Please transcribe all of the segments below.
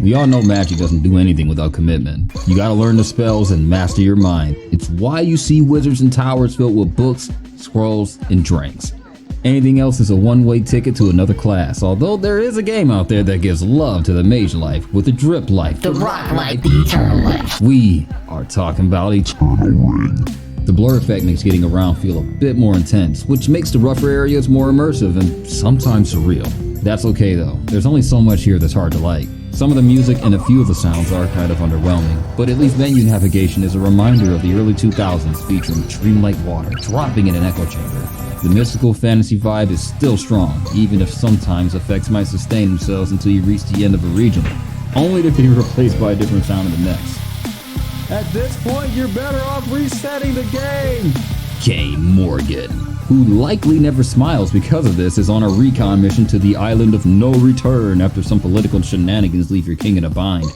We all know magic doesn't do anything without commitment. You gotta learn the spells and master your mind. It's why you see wizards and towers filled with books, scrolls, and drinks. Anything else is a one-way ticket to another class, although there is a game out there that gives love to the mage life with the drip life, the rock life, the eternal life. We are talking about Eternal Ring. The blur effect makes getting around feel a bit more intense, which makes the rougher areas more immersive and sometimes surreal. That's okay though, there's only so much here that's hard to like. Some of the music and a few of the sounds are kind of underwhelming, but at least menu navigation is a reminder of the early 2000s featuring dreamlike water dropping in an echo chamber. The mystical fantasy vibe is still strong, even if sometimes effects might sustain themselves until you reach the end of a region, only to be replaced by a different sound in the next. At this point, you're better off resetting the game! Kane Morgan, who likely never smiles because of this, is on a recon mission to the island of no return after some political shenanigans leave your king in a bind.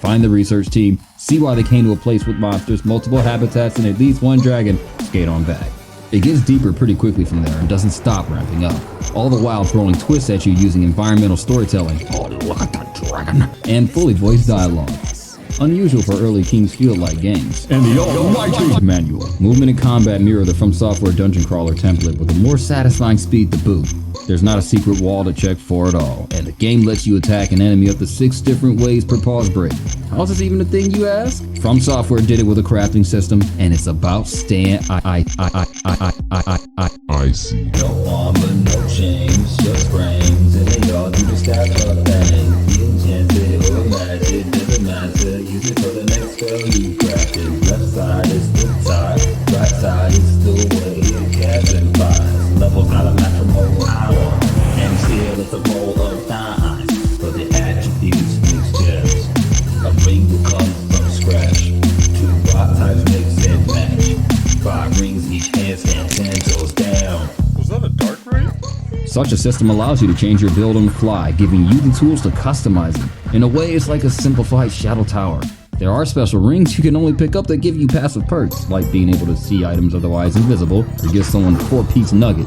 Find the research team, see why they came to a place with monsters, multiple habitats, and at least one dragon, skate on back. It gets deeper pretty quickly from there and doesn't stop ramping up, all the while throwing twists at you using environmental storytelling, oh look at that dragon, and fully voiced dialogue. Unusual for early King's Field-like games. And the almighty manual. Movement and combat mirror the From Software dungeon crawler template with a more satisfying speed to boot. There's not a secret wall to check for at all, and the game lets you attack an enemy up to 6 different ways per pause break. How's this even a thing, you ask? From Software did it with a crafting system, and it's about I see. No armor, no chains, just brains, and they all do the stack of things. You enchanted or magic, doesn't matter. Use it for the next spell you crafted. Left side is the top, right side is the way you cast and fires. Levels not a match from whole hour, and still it's a bowl of time. But the attributes mix gems. A ring will come from scratch. 2 rock types mix and match. 5 rings each handstand 10 toes down. Was that a dark ring? Such a system allows you to change your build on the fly, giving you the tools to customize it. In a way, it's like a simplified Shadow Tower. There are special rings you can only pick up that give you passive perks, like being able to see items otherwise invisible, or give someone a 4-piece nugget.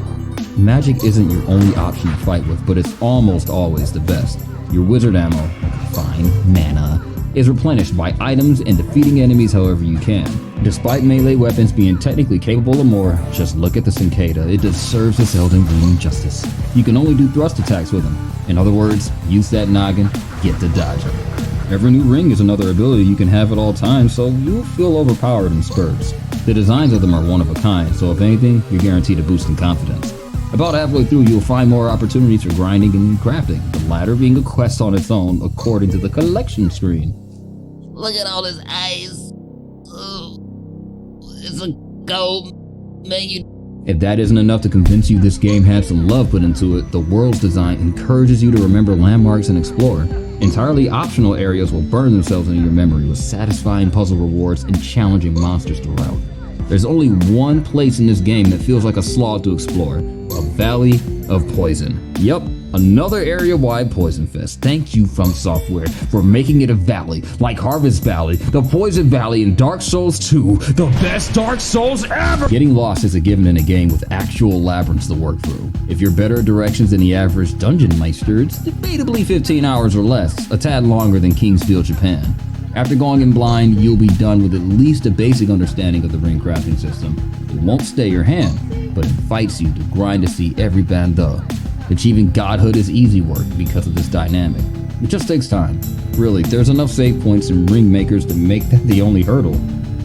Magic isn't your only option to fight with, but it's almost always the best. Your wizard ammo, fine, mana, is replenished by items and defeating enemies however you can. Despite melee weapons being technically capable of more, just look at the Cicada, it deserves its eldenring justice. You can only do thrust attacks with them. In other words, use that noggin, get the dodger. Every new ring is another ability you can have at all times, so you'll feel overpowered in spurts. The designs of them are one of a kind, so if anything, you're guaranteed a boost in confidence. About halfway through, you'll find more opportunities for grinding and crafting, the latter being a quest on its own according to the collection screen. Look at all this ice. It's a gold menu. If that isn't enough to convince you this game had some love put into it, the world's design encourages you to remember landmarks and explore. Entirely optional areas will burn themselves into your memory with satisfying puzzle rewards and challenging monsters throughout. There's only one place in this game that feels like a slog to explore, a Valley of Poison. Yup, another area-wide poison fest. Thank you, From Software, for making it a valley, like Harvest Valley, the Poison Valley, and Dark Souls 2, the best Dark Souls ever! Getting lost is a given in a game with actual labyrinths to work through. If you're better at directions than the average dungeon meister, it's debatably 15 hours or less, a tad longer than King's Field, Japan. After going in blind, you'll be done with at least a basic understanding of the ring crafting system. It won't stay your hand, but invites you to grind to see every bando. Achieving godhood is easy work because of this dynamic. It just takes time. Really, there's enough save points and ring makers to make that the only hurdle.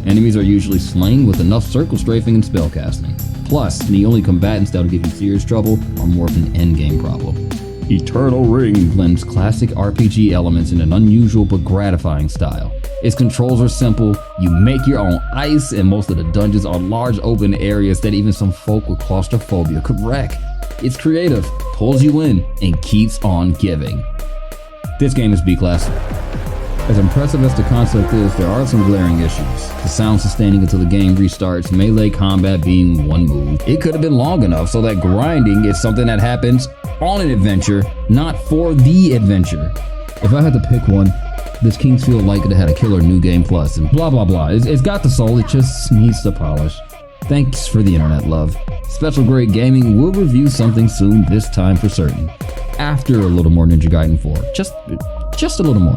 Enemies are usually slain with enough circle strafing and spellcasting. Plus, the only combatants that'll give you serious trouble are more of an endgame problem. Eternal Ring blends classic RPG elements in an unusual but gratifying style. Its controls are simple, you make your own ice, and most of the dungeons are large open areas that even some folk with claustrophobia could wreck. It's creative, pulls you in, and keeps on giving. This game is B-class. As impressive as the concept is, there are some glaring issues. The sound sustaining until the game restarts, melee combat being one move. It could have been long enough so that grinding is something that happens on an adventure, not for the adventure. If I had to pick one, this King's Field like could have had a killer new game plus and blah blah blah. It's got the soul, it just needs the polish. Thanks for the internet, love. Special Grade Gaming will review something soon, this time for certain. After a little more Ninja Gaiden 4. Just a little more.